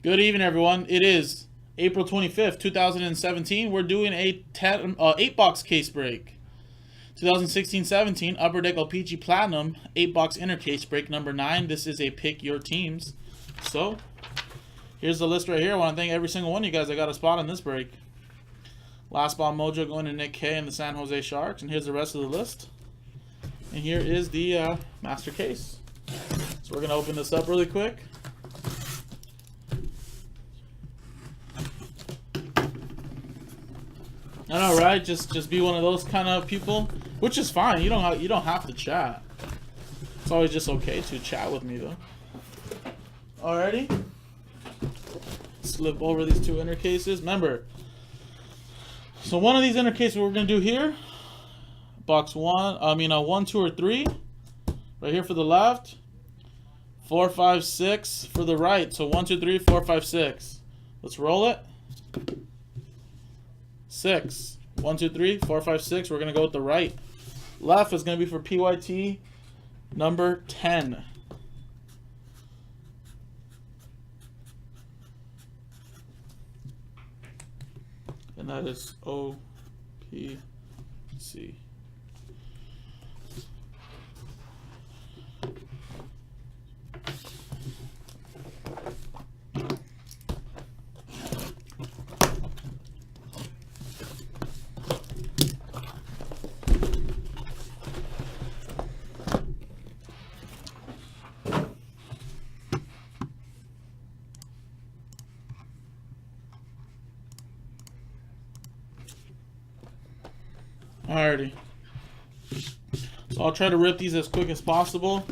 Good evening, everyone. It is April 25th, 2017. We're doing a 8-box case break. 2016-17 Upper Deck LPG Platinum 8-box inner case break number 9. This is a pick your teams. So, here's the list right here. I want to thank every single one of you guys that got a spot on this break. Last Ball Mojo going to Nick K and the San Jose Sharks. And here's the rest of the list. And here is the master case. So we're going to open this up really quick. I know, right? Just be one of those kind of people, which is fine. You don't have to chat. It's always just okay to chat with me though. Alrighty. Slip over these two inner cases. Remember, so one of these inner cases we're gonna do here. Box 1, 2, or 3. Right here for the left. 4, 5, 6 for the right. So 1, 2, 3, 4, 5, 6. Let's roll it. 6. 1, 2, 3, 4, 5, 6. We're gonna go with the right. Left is gonna be for PYT number 10. And that is OPC. Alrighty. So I'll try to rip these as quick as possible.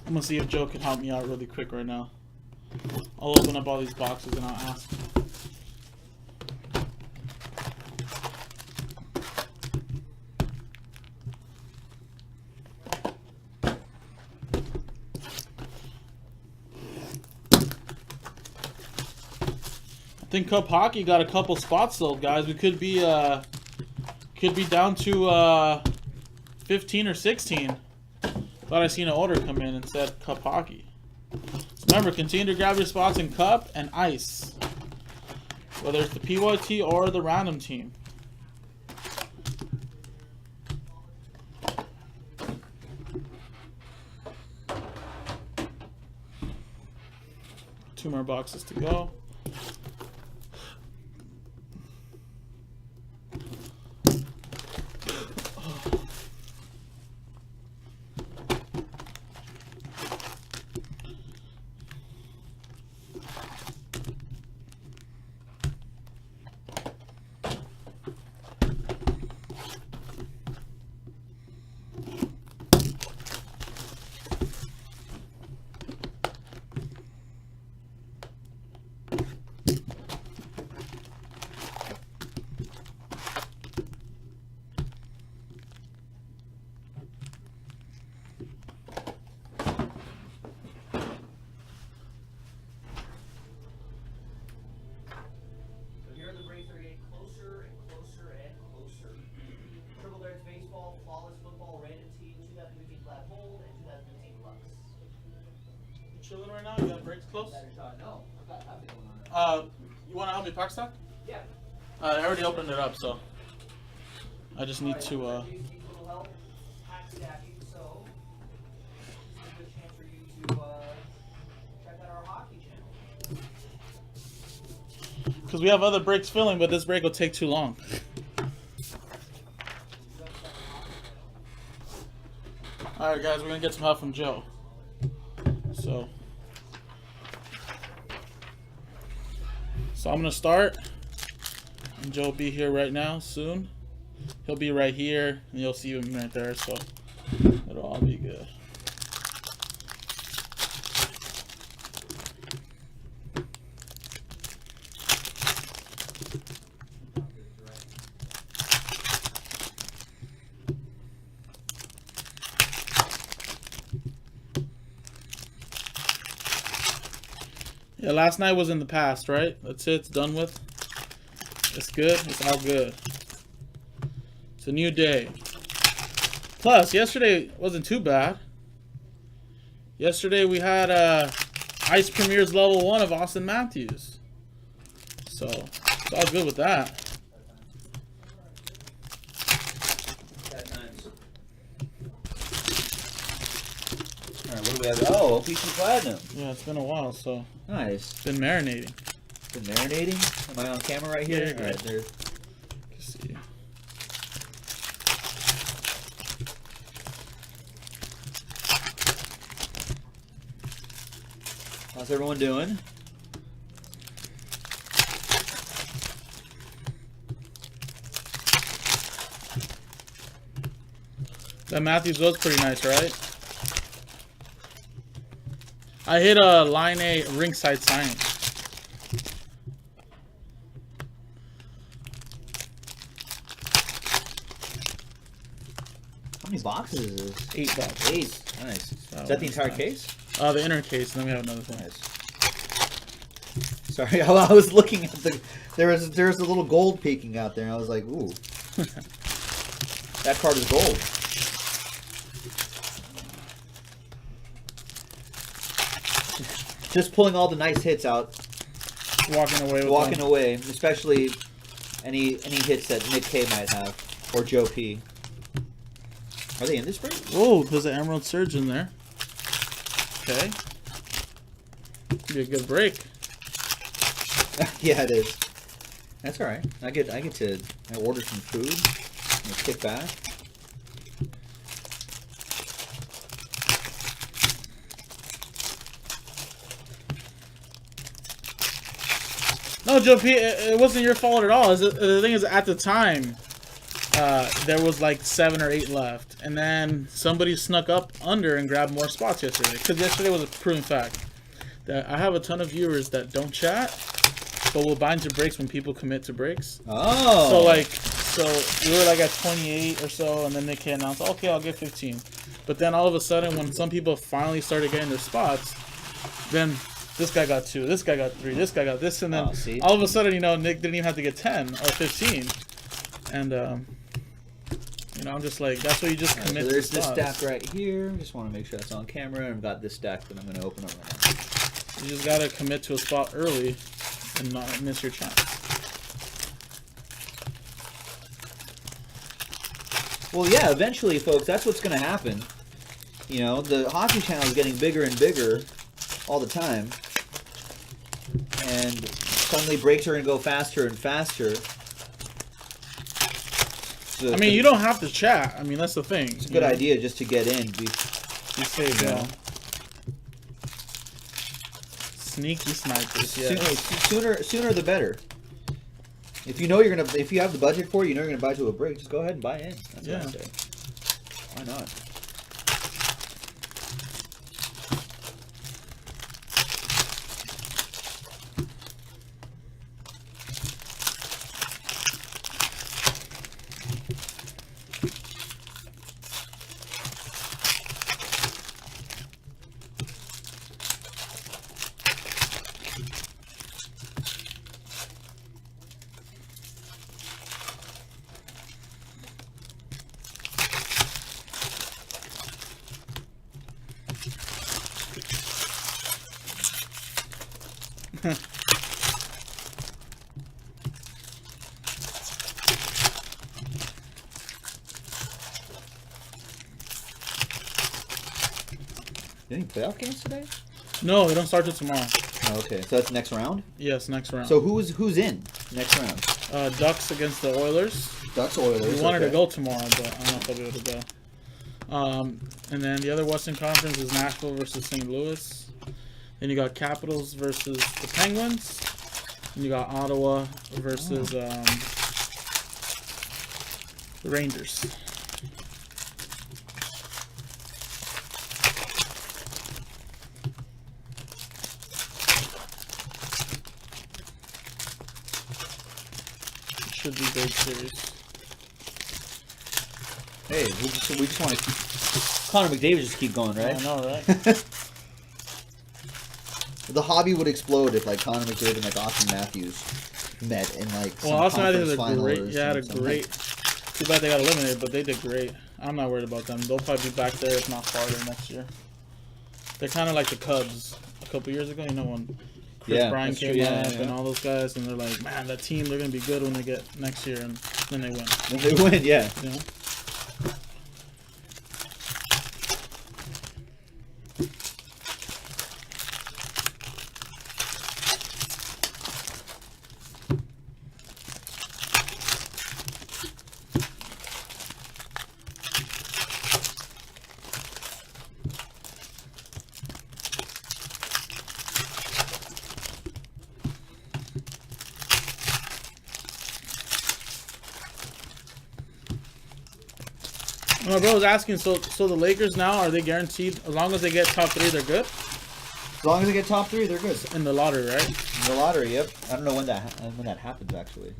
I'm gonna see if Joe can help me out really quick right now. I'll open up all these boxes and I'll ask. I think Cup Hockey got a couple spots sold, guys. We could be down to 15 or 16. Thought I seen an order come in and said Cup Hockey. So remember, continue to grab your spots in Cup and Ice, whether it's the PYT or the random team. Two more boxes to go. Chilling right now? You got breaks close? No, I've got nothing going on. You want to help me pack stock? Yeah. I already opened it up, so I just need to. Little help pack stacking, so this is a good chance for you to check out our hockey channel. Because we have other breaks filling, but this break will take too long. All right, guys, we're gonna get some help from Joe. So I'm gonna start, and Joe will be here right now soon. He'll be right here, and you'll see him right there. So it'll all be good. Yeah, last night was in the past, right? That's it. It's done with. It's good. It's all good. It's a new day. Plus, yesterday wasn't too bad. Yesterday we had Ice Premier's level 1 of Austin Matthews. So, it's all good with that. Alright, what do we have? Oh, OPC Platinum. Yeah, it's been a while, so Nice. it's been marinating. Been marinating? Am I on camera right here? Yeah, Alright, there. See. How's everyone doing? That Matthews was pretty nice, right? I hit a line A ringside signing. How many boxes is this? 8 bucks. 8. Nice. Is that the one's entire nice. case? The inner case, and then we have another thing. Nice. Sorry, I was looking at the. There's a little gold peeking out there, and I was like, ooh. That card is gold. Just pulling all the nice hits out, Walking away with walking them. away, especially any hits that Nick K might have or Joe P. Are they in this break? Whoa, there's an Emerald Surge in there. Okay. Be a good break. Yeah, it is. That's all right. I order some food and kick back. No, Joe P, it wasn't your fault at all. The thing is, at the time, there was like 7 or 8 left. And then somebody snuck up under and grabbed more spots yesterday. Because yesterday was a proven fact. That I have a ton of viewers that don't chat, but will bind to breaks when people commit to breaks. Oh. So we were like at 28 or so, and then Nick K announced, okay, I'll get 15. But then all of a sudden, when some people finally started getting their spots, then this guy got 2, this guy got 3, this guy got this, and then all of a sudden, you know, Nick didn't even have to get 10 or 15. And, you know, I'm just like, that's what you just commit so to there's this spots. stack right here. Just want to make sure that's on camera. I've got this stack that I'm going to open up right now. You just gotta commit to a spot early and not miss your chance. Well, yeah, eventually, folks, that's what's going to happen. You know, the hockey channel is getting bigger and bigger all the time. And suddenly breaks are going to go faster and faster. So I mean, you don't have to chat. I mean, that's the thing. It's a good idea just to get in. Be safe, yeah. Sneaky snipers, yeah. Sooner the better. If you know if you have the budget for it, you know you're gonna buy to a break, just go ahead and buy in. That's what I say. Why not? Any playoff games today? No, we don't start till tomorrow. Oh, okay, so that's next round? Yes, next round. So who's in next round? Ducks against the Oilers. Ducks, Oilers. We wanted to go tomorrow, but I don't know if I'll be able to go. And then the other Western Conference is Nashville versus St. Louis. Then you got Capitals versus the Penguins. And you got Ottawa versus the Rangers. Should be great series. Hey, we just want to keep Connor McDavid just keep going, right? I know, right? The hobby would explode if like Connor McDavid and like Austin Matthews met in like some Austin conference Matthews had a final great, or yeah, had a something. great. Too bad they got eliminated, but they did great. I'm not worried about them. They'll probably be back there, if not farther, next year. They're kind of like the Cubs a couple years ago. You know when Chris Bryan that's came true, up yeah. and all those guys, and they're like, man, that team, they're gonna be good when they get next year, and then they win. When they win, yeah. You know. No, bro, I was asking. So the Lakers now, are they guaranteed? As long as they get top 3, they're good As long as they get top 3, they're good. in the lottery, right? In the lottery, yep. I don't know when that happens actually.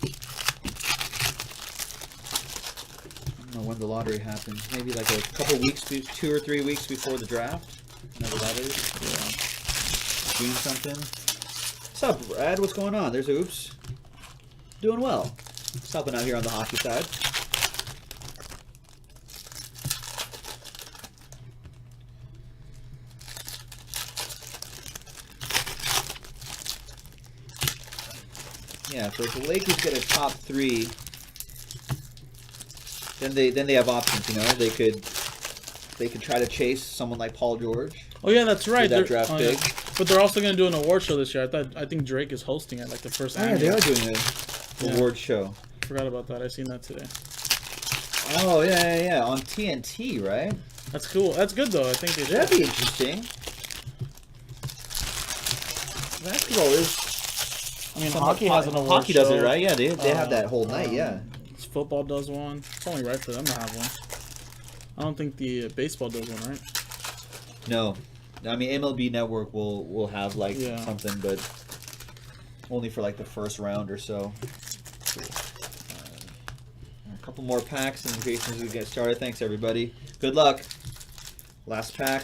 I don't know when the lottery happens. Maybe like a couple weeks, 2 or 3 weeks before the draft. Whenever that is. Yeah. June something. What's up, Brad? What's going on? There's Oops. Doing well. Just helping out here on the hockey side. Yeah, so if the Lakers get a top 3, then they have options. You know, they could try to chase someone like Paul George. Oh yeah, that's right. That They're- draft oh, pick. yeah. But they're also gonna do an award show this year. I think Drake is hosting it, like the first Oh, yeah, annual. they are doing an Yeah. award show. Forgot about that. I seen that today. Oh yeah, on TNT, right? That's cool. That's good though. I think they should. That'd be interesting. Basketball is. I mean, hockey has an award Hockey show. does it, right? Yeah, they have that whole night. Yeah. Football does one. It's only right for them to have one. I don't think the baseball does one, right? No, I mean MLB Network will have like Yeah. something, but only for like the first round or so. A couple more packs and Jason as we get started. Thanks everybody. Good luck. Last pack.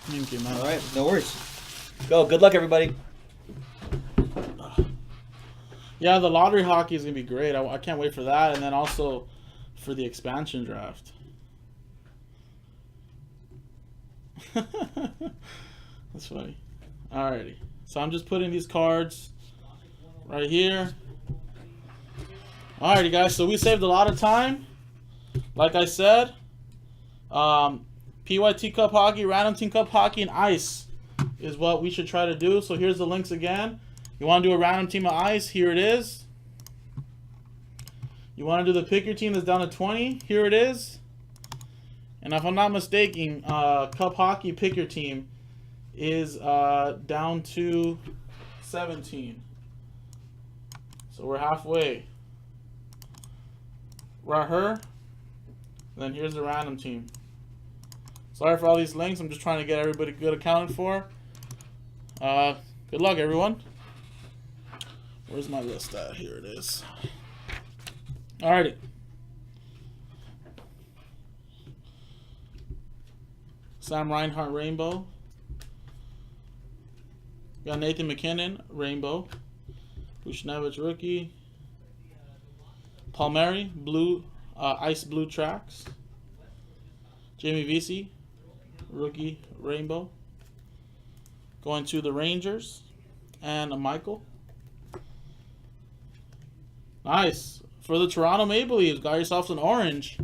Thank you, man. All right, no worries. Go. Good luck everybody. Yeah, the lottery hockey is gonna be great. I can't wait for that, and then also for the expansion draft. That's funny. Alrighty, so I'm just putting these cards right here. Alrighty, guys. So we saved a lot of time. Like I said, PYT Cup Hockey, Random Team Cup Hockey, and Ice is what we should try to do. So here's the links again. You want to do a random team of ice? Here it is. You want to do the pick your team that's down to 20? Here it is. And if I'm not mistaken, Cup Hockey pick your team is down to 17. So we're halfway. Right here. Then here's the random team. Sorry for all these links. I'm just trying to get everybody good accounted for. Good luck, everyone. Where's my list at? Here it is. Alrighty. Sam Reinhart, Rainbow. Got Nathan McKinnon, Rainbow. Bushnevich, Rookie. Palmieri, Blue, Ice Blue Tracks. Jamie Vesey, Rookie, Rainbow. Going to the Rangers. And a Michael. Nice. For the Toronto Maple Leafs, got yourself an orange.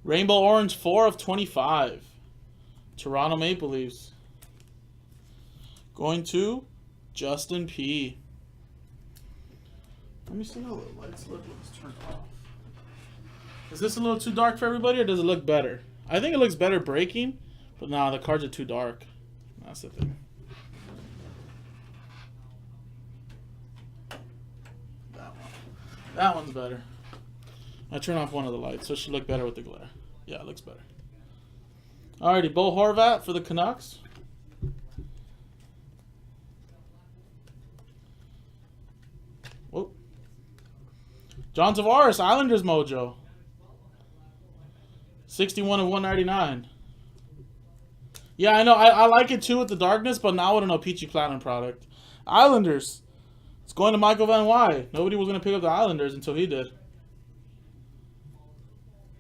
Rainbow Orange 4 of 25. Toronto Maple Leafs. Going to Justin P. Let me see how the lights look when it's turned off. Is this a little too dark for everybody, or does it look better? I think it looks better breaking, but nah, the cards are too dark. That's the thing. That one. That one's better. I turn off one of the lights, so it should look better with the glare. Yeah, it looks better. Alrighty, Bo Horvat for the Canucks. Whoop. John Tavares, Islanders mojo. 61 of 199. Yeah, I know. I like it too with the darkness, but now with an Peachy Platinum product. Islanders. It's going to Michael Van Wy. Nobody was going to pick up the Islanders until he did.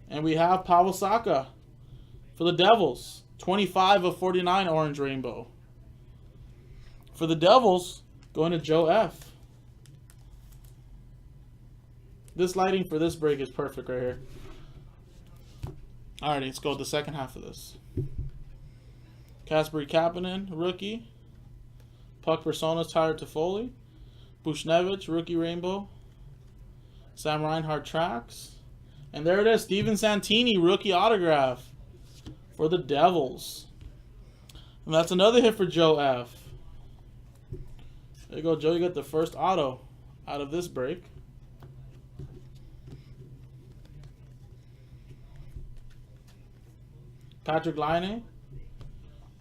And we have Pavel Saka for the Devils. 25 of 49 orange rainbow. For the Devils, going to Joe F. This lighting for this break is perfect right here. Alrighty, let's go with the second half of this. Kasperi Kapanen, rookie. Puck Personas, Tyler Toffoli. Bushnevich, rookie rainbow. Sam Reinhart tracks. And there it is, Steven Santini, rookie autograph for the Devils. And that's another hit for Joe F. There you go, Joe. You got the first auto out of this break. Patrick Laine,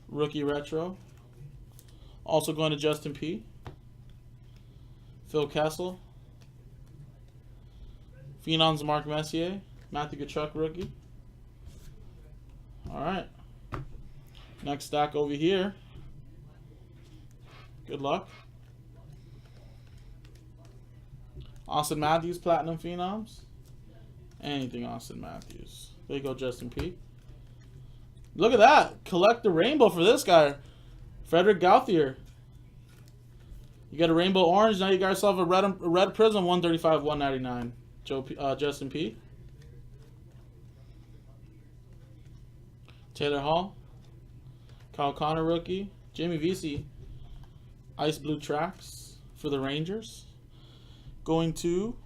rookie retro. Also going to Justin P. Phil Kessel. Phenoms Mark Messier. Matthew Tkachuk, rookie. Alright. Next stack over here. Good luck. Austin Matthews, Platinum Phenoms. Anything Austin Matthews. There you go, Justin P. Look at that. Collect the rainbow for this guy. Frederick Gauthier. You got a rainbow orange. Now you got yourself a red prism, 135, 199. Justin P. Taylor Hall. Kyle Connor, rookie. Jamie Vesey. Ice Blue tracks for the Rangers. Going to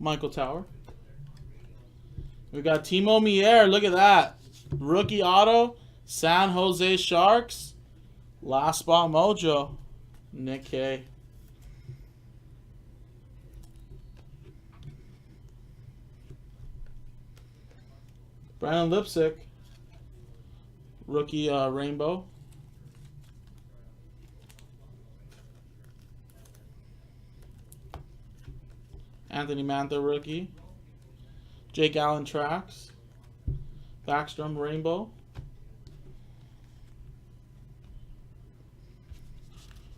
Michael Tower. We got Timo Meier. Look at that. Rookie auto. San Jose Sharks. Last spot mojo. Nick K. Brandon Lipsick. Rookie rainbow. Anthony Mantha, rookie. Jake Allen tracks. Backstrom rainbow.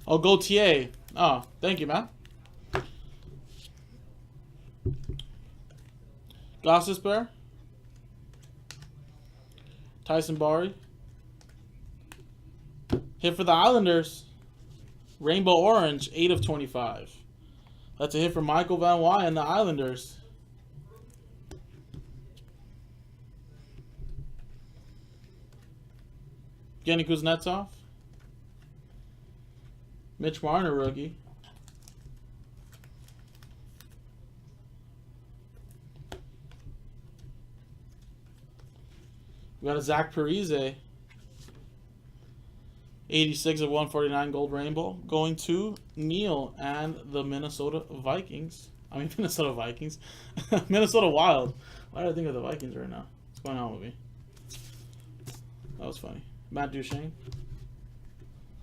Oh, Gautier. Oh, thank you, man. Gossesbear. Tyson Barrie. Hit for the Islanders. Rainbow orange, 8 of 25. That's a hit for Michael Van Wy and the Islanders. Evgeny Kuznetsov. Mitch Marner, rookie. We got a Zach Parise. 86 of 149 gold rainbow. Going to Neil and the Minnesota Vikings. I mean, Minnesota Vikings. Minnesota Wild. Why did I think of the Vikings right now? What's going on with me? That was funny. Matt Duchene.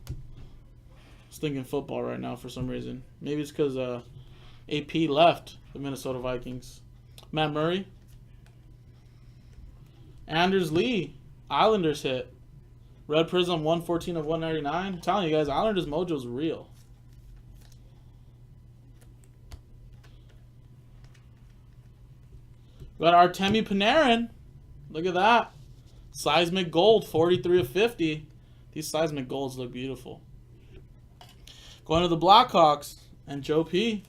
I was thinking football right now for some reason. Maybe it's because AP left the Minnesota Vikings. Matt Murray. Anders Lee. Islanders hit. Red Prism, 114 of 199. I'm telling you guys, Islanders mojo's real. We got Artemi Panarin. Look at that. Seismic gold, 43 of 50. These seismic golds look beautiful. Going to the Blackhawks and Joe P.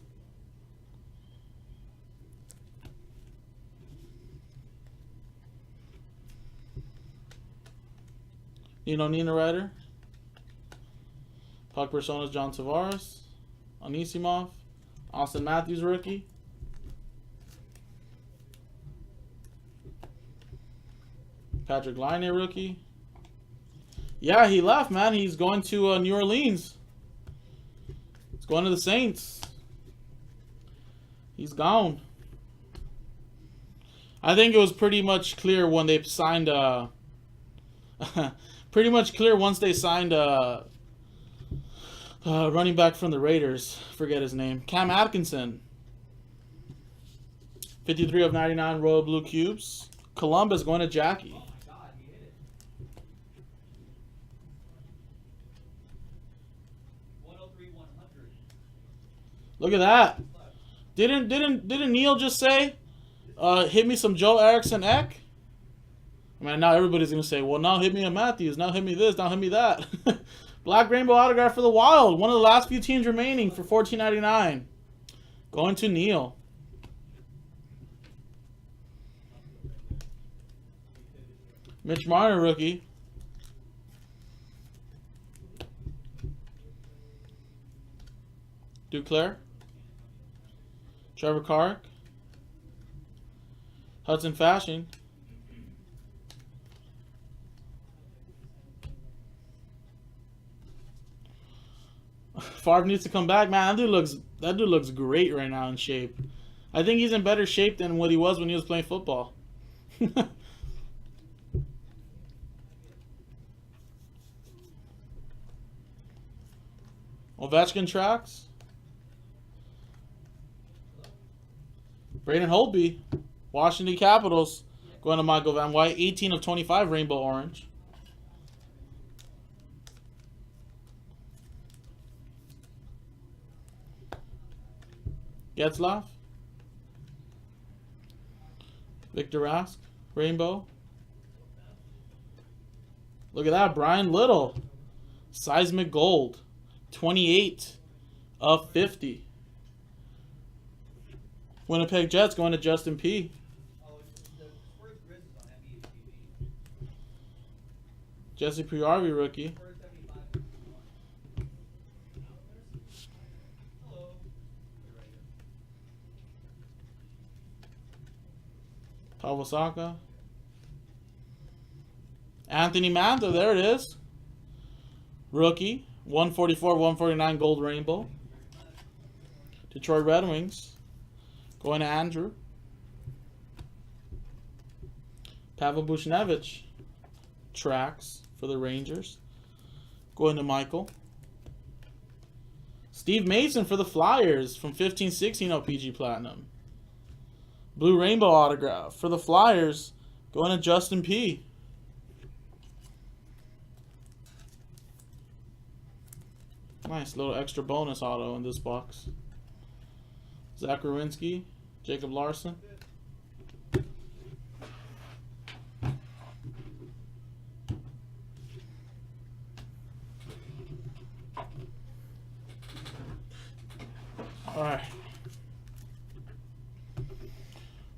Nina Ryder. Puck Personas, John Tavares. Anisimov. Austin Matthews, rookie. Patrick Line, rookie. Yeah, he left, man. He's going to New Orleans. He's going to the Saints. He's gone. I think it was pretty much clear when they signed pretty much clear once they signed running back from the Raiders. Forget his name. Cam Atkinson. 53 of 99 Royal Blue Cubes. Columbus going to Jackie. Oh my God, he hit it. 103, 100. Look at that. Didn't Neil just say, hit me some Joe Erickson Eck? I mean, now everybody's gonna say, well, now hit me a Matthews, now hit me this, now hit me that. Black Rainbow autograph for the Wild. One of the last few teams remaining for $14.99. Going to Neil. Mitch Marner, rookie. Duclair. Trevor Carrick. Hudson Fashion. Favre needs to come back, man. That dude looks great right now in shape. I think he's in better shape than what he was when he was playing football. Ovechkin tracks. Braden Holtby, Washington Capitals, going to Michael Van White. 18 of 25 rainbow orange. Getzlaff. Victor Rask, rainbow. Look at that, Brian Little. Seismic gold. 28 of 50. Winnipeg Jets going to Justin P. Oh, the first Grizz is on NBA TV. Jesse Priarvi, rookie. First 75. Hello. Kawasaka. Anthony Manta, there it is. Rookie. 144, 149 gold rainbow. Detroit Red Wings. Going to Andrew. Pavel Buchnevich. Tracks for the Rangers. Going to Michael. Steve Mason for the Flyers from 15-16 LPG Platinum. Blue Rainbow autograph for the Flyers. Going to Justin P. Nice little extra bonus auto in this box. Zach Werenski, Jacob Larson. All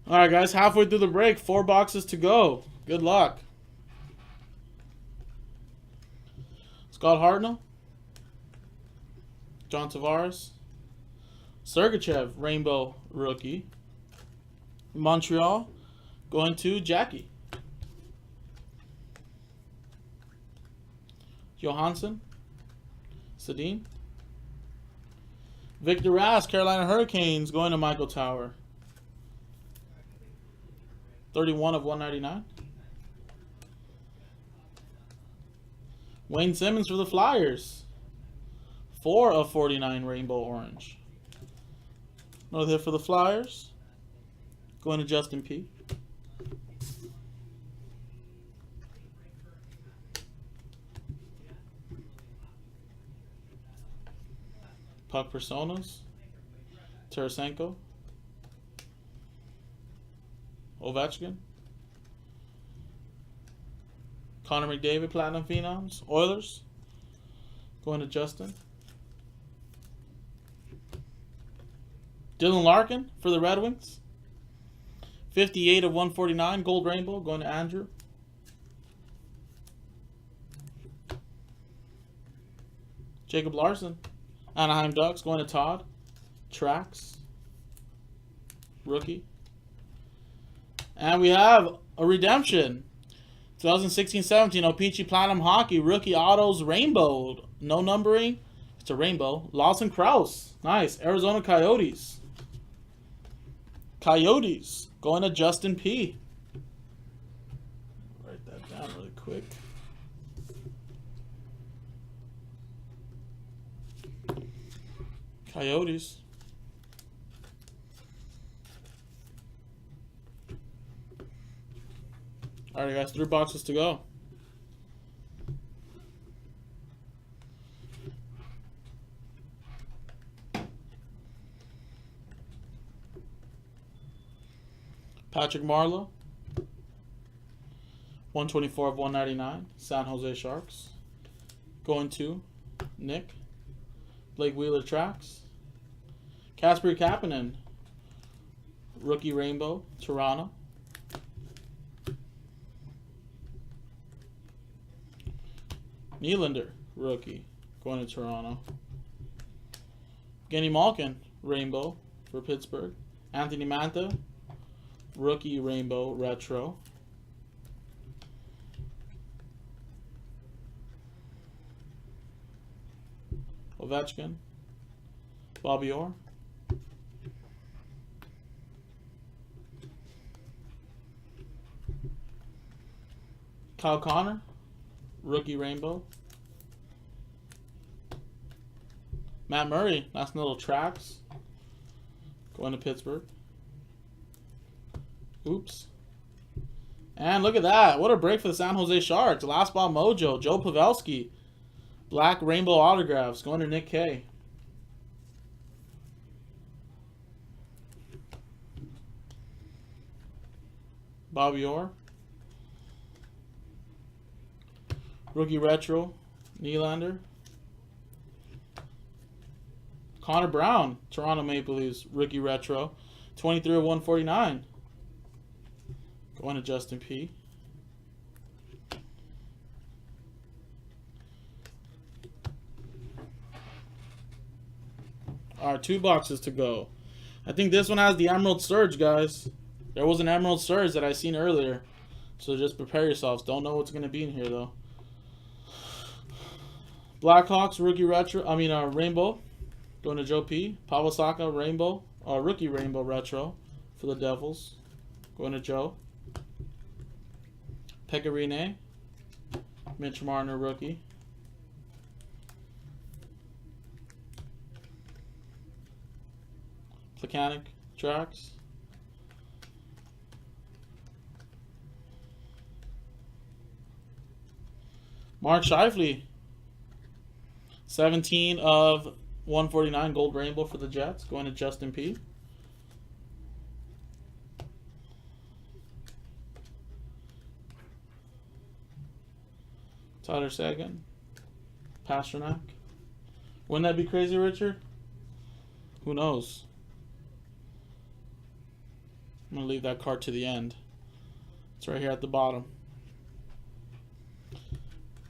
right, guys, halfway through the break, 4 boxes to go. Good luck. Scott Hartnell. John Tavares. Sergachev, rainbow rookie. Montreal, going to Jackie. Johansson. Sedin. Victor Rask, Carolina Hurricanes, going to Michael Tower. 31 of 199. Wayne Simmons for the Flyers. 4 of 49 rainbow orange. Another hit for the Flyers. Going to Justin P. Puck Personas. Tarasenko. Ovechkin. Connor McDavid, Platinum Phenoms. Oilers. Going to Justin. Dylan Larkin for the Red Wings. 58 of 149. Gold Rainbow. Going to Andrew. Jacob Larson. Anaheim Ducks. Going to Todd. Trax. Rookie. And we have a redemption. 2016-17 O-Pee-Chee Platinum Hockey Rookie Autos Rainbow. No numbering. It's a rainbow. Lawson Krause. Nice. Arizona Coyotes. Coyotes. Going to Justin P. Write that down really quick. Coyotes. Alright guys, 3 boxes to go. Patrick Marleau. 124 of 199. San Jose Sharks. Going to Nick. Blake Wheeler Tracks. Kasperi Kapanen. Rookie Rainbow. Toronto. Nylander, rookie, going to Toronto. Genny Malkin, rainbow for Pittsburgh. Anthony Mantha, rookie rainbow retro. Ovechkin, Bobby Orr. Kyle Connor, rookie rainbow. Matt Murray, nice little tracks. Going to Pittsburgh. Oops. And look at that. What a break for the San Jose Sharks. Last Ball Mojo. Joe Pavelski. Black rainbow autographs. Going to Nick K. Bobby Orr. Rookie retro. Nylander. Connor Brown. Toronto Maple Leafs. Rookie retro. 23 of 149. Going to Justin P. Alright, 2 boxes to go. I think this one has the Emerald Surge, guys. There was an Emerald Surge that I seen earlier. So just prepare yourselves. Don't know what's going to be in here, though. Blackhawks, rookie retro. Rainbow. Going to Joe P. Pawasaka, rainbow. Rookie rainbow retro for the Devils. Going to Joe. Pecorine. Mitch Marner, rookie. Plekanec tracks. Mark Scheifele. 17 of 149 gold rainbow for the Jets. Going to Justin P. Tyler Seguin. Pasternak. Wouldn't that be crazy, Richard? Who knows? I'm going to leave that card to the end. It's right here at the bottom.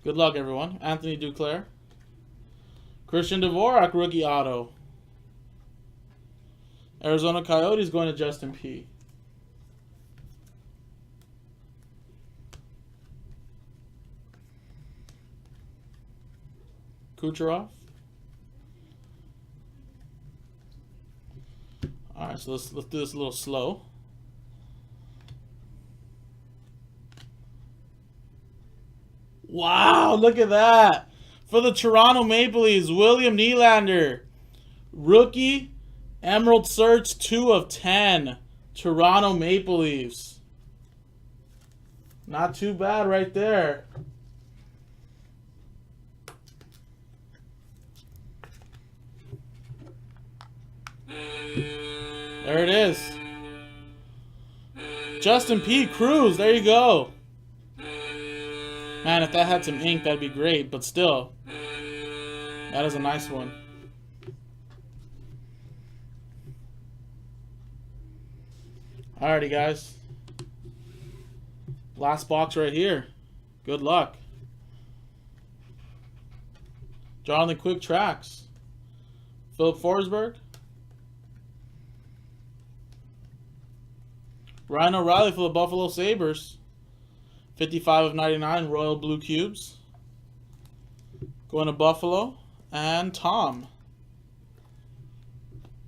Good luck, everyone. Anthony Duclair. Christian Dvorak, rookie auto. Arizona Coyotes going to Justin P. Kucherov. Alright, so let's do this a little slow. Wow, look at that. For the Toronto Maple Leafs, William Nylander. Rookie, Emerald Surge, 2 of 10. Toronto Maple Leafs. Not too bad right there. There it is. Justin P. Cruz, there you go. Man, if that had some ink, that'd be great, but still. That is a nice one. Alrighty, guys. Last box right here. Good luck. Jonathan Quick tracks. Philip Forsberg. Ryan O'Reilly for the Buffalo Sabres. 55 of 99 Royal Blue Cubes. Going to Buffalo. And Tom.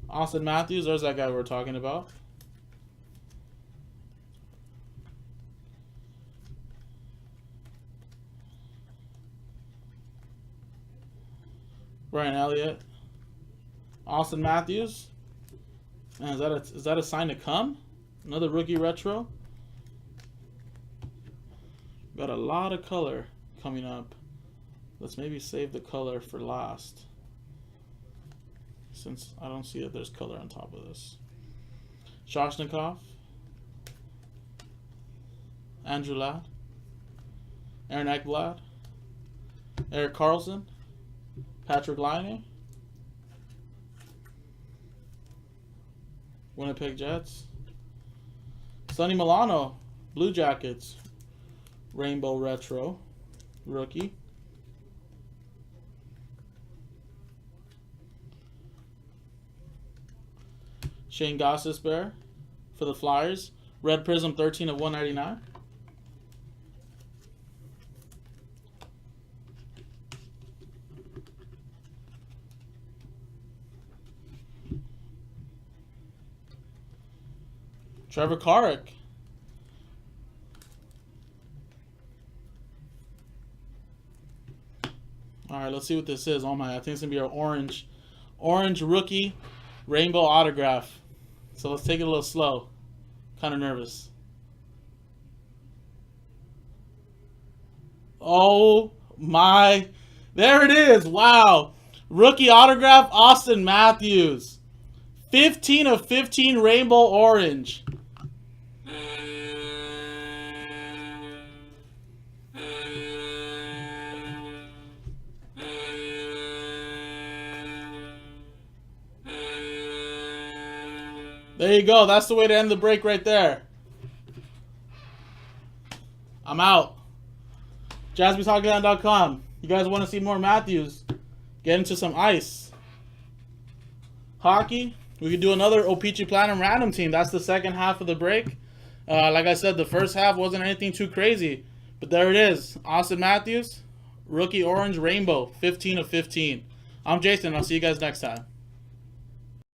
Austin Matthews. There's that guy we were talking about. Brian Elliott. Austin Matthews. And is that a sign to come? Another rookie retro. Got a lot of color coming up. Let's maybe save the color for last, since I don't see that there's color on top of this. Shoshnikov. Andrew Ladd. Aaron Ekblad. Eric Carlson. Patrick Laine. Winnipeg Jets. Sonny Milano. Blue Jackets. Rainbow Retro. Rookie. Shane Gostisbehere for the Flyers. Red Prism 13 of 199. Trevor Carrick. All right, let's see what this is. Oh my, I think it's gonna be our orange rookie rainbow autograph. So let's take it a little slow. Kind of nervous. Oh my, there it is. Wow, rookie autograph, Austin Matthews. 15 of 15 rainbow orange. There you go. That's the way to end the break right there. I'm out. JaspysHobbyLand.com. You guys want to see more Matthews? Get into some ice. Hockey. We could do another O-Pee-Chee Platinum random team. That's the second half of the break. Like I said, the first half wasn't anything too crazy. But there it is. Austin Matthews. Rookie orange rainbow. 15 of 15. I'm Jason. I'll see you guys next time.